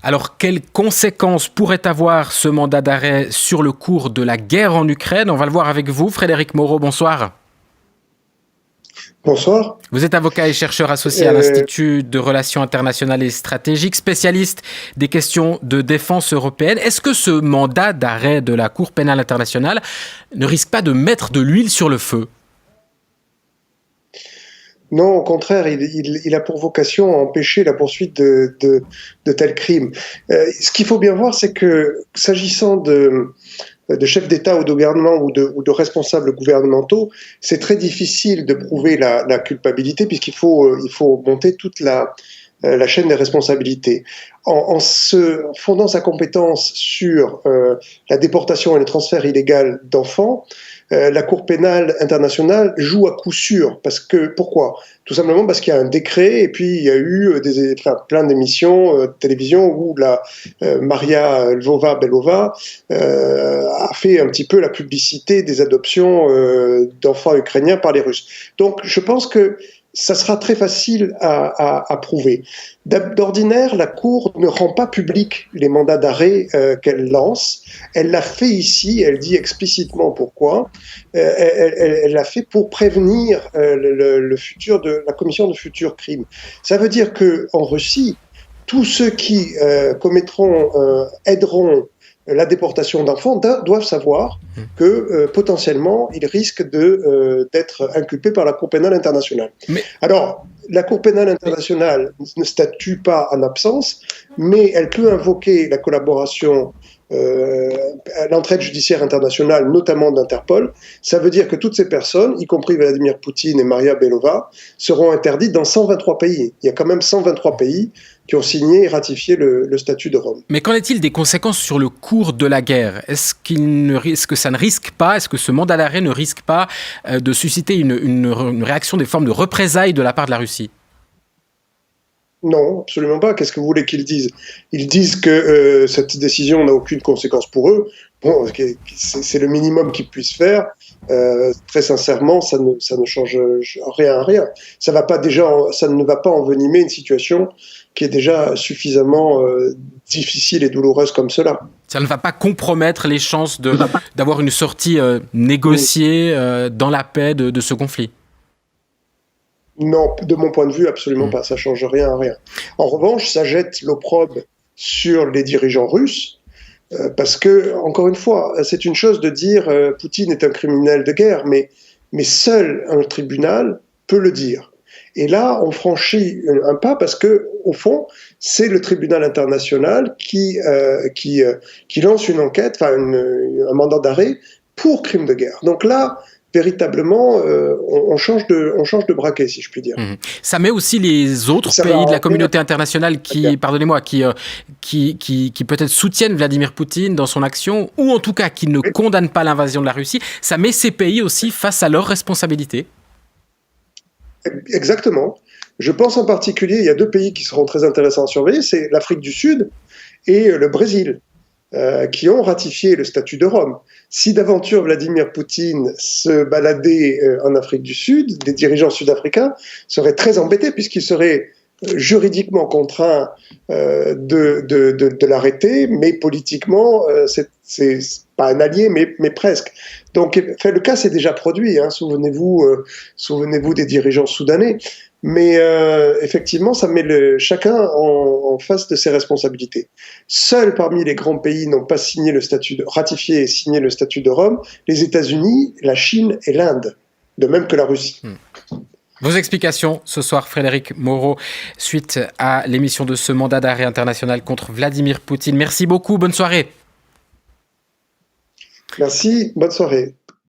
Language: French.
Alors, quelles conséquences pourrait avoir ce mandat d'arrêt sur le cours de la guerre en Ukraine? On va le voir avec vous. Frédéric Moreau, bonsoir. Bonsoir. Vous êtes avocat et chercheur associé à l'Institut de Relations internationales et stratégiques, spécialiste des questions de défense européenne. Est-ce que ce mandat d'arrêt de la Cour pénale internationale ne risque pas de mettre de l'huile sur le feu? Non, au contraire, il a pour vocation à empêcher la poursuite de tels crimes. Ce qu'il faut bien voir, c'est que s'agissant de chefs d'État ou de gouvernement ou de responsables gouvernementaux, c'est très difficile de prouver la culpabilité puisqu'il faut monter toute la chaîne des responsabilités. En se fondant sa compétence sur la déportation et le transfert illégal d'enfants, la Cour pénale internationale joue à coup sûr. Pourquoi ? Tout simplement parce qu'il y a un décret et puis il y a eu plein d'émissions de télévision où Maria Lvova-Belova a fait un petit peu la publicité des adoptions d'enfants ukrainiens par les Russes. Donc je pense que ça sera très facile à prouver. D'ordinaire, la Cour ne rend pas public les mandats d'arrêt qu'elle lance. Elle l'a fait ici, elle dit explicitement pourquoi. Elle l'a fait pour prévenir la commission de futurs crimes. Ça veut dire qu'en Russie, tous ceux qui aideront la déportation d'enfants doivent savoir que potentiellement ils risquent d'être inculpés par la Cour pénale internationale. Alors, la Cour pénale internationale ne statue pas en absence, mais elle peut invoquer la collaboration l'entraide judiciaire internationale, notamment d'Interpol. Ça veut dire que toutes ces personnes, y compris Vladimir Poutine et Maria Belova, seront interdites dans 123 pays. Il y a quand même 123 pays qui ont signé et ratifié le statut de Rome. Mais qu'en est-il des conséquences sur le cours de la guerre ? Est-ce que ça ne risque pas, est-ce que ce mandat d'arrêt ne risque pas de susciter une réaction, des formes de représailles de la part de la Russie ? Non, absolument pas. Qu'est-ce que vous voulez qu'ils disent ? Ils disent que cette décision n'a aucune conséquence pour eux. Bon, c'est le minimum qu'ils puissent faire. Très sincèrement, ça ne change rien. Ça ne va pas envenimer une situation qui est déjà suffisamment difficile et douloureuse comme cela. Ça ne va pas compromettre les chances d'avoir une sortie négociée dans la paix de ce conflit ? Non, de mon point de vue, absolument pas. Ça change rien à rien. En revanche, ça jette l'opprobre sur les dirigeants russes, parce que, encore une fois, c'est une chose de dire Poutine est un criminel de guerre, mais seul un tribunal peut le dire. Et là, on franchit un pas parce que, au fond, c'est le tribunal international qui lance une enquête, un mandat d'arrêt pour crime de guerre. Donc là, véritablement, on change de braquet, si je puis dire. Ça met aussi les autres pays de la communauté internationale qui peut-être soutiennent Vladimir Poutine dans son action, ou en tout cas qui ne condamnent pas l'invasion de la Russie, ça met ces pays aussi face à leurs responsabilités. Exactement. Je pense en particulier, il y a deux pays qui seront très intéressants à surveiller, c'est l'Afrique du Sud et le Brésil, qui ont ratifié le statut de Rome. Si d'aventure Vladimir Poutine se baladait en Afrique du Sud, des dirigeants sud-africains seraient très embêtés puisqu'ils seraient juridiquement contraints de l'arrêter, mais politiquement, c'est pas un allié, mais presque. Donc, le cas s'est déjà produit. Souvenez-vous des dirigeants soudanais. Mais effectivement, ça met chacun en face de ses responsabilités. Seuls parmi les grands pays n'ont pas ratifié et signé le statut de Rome, les États-Unis, la Chine et l'Inde, de même que la Russie. Vos explications ce soir, Frédéric Moreau, suite à l'émission de ce mandat d'arrêt international contre Vladimir Poutine. Merci beaucoup, bonne soirée. Merci, bonne soirée.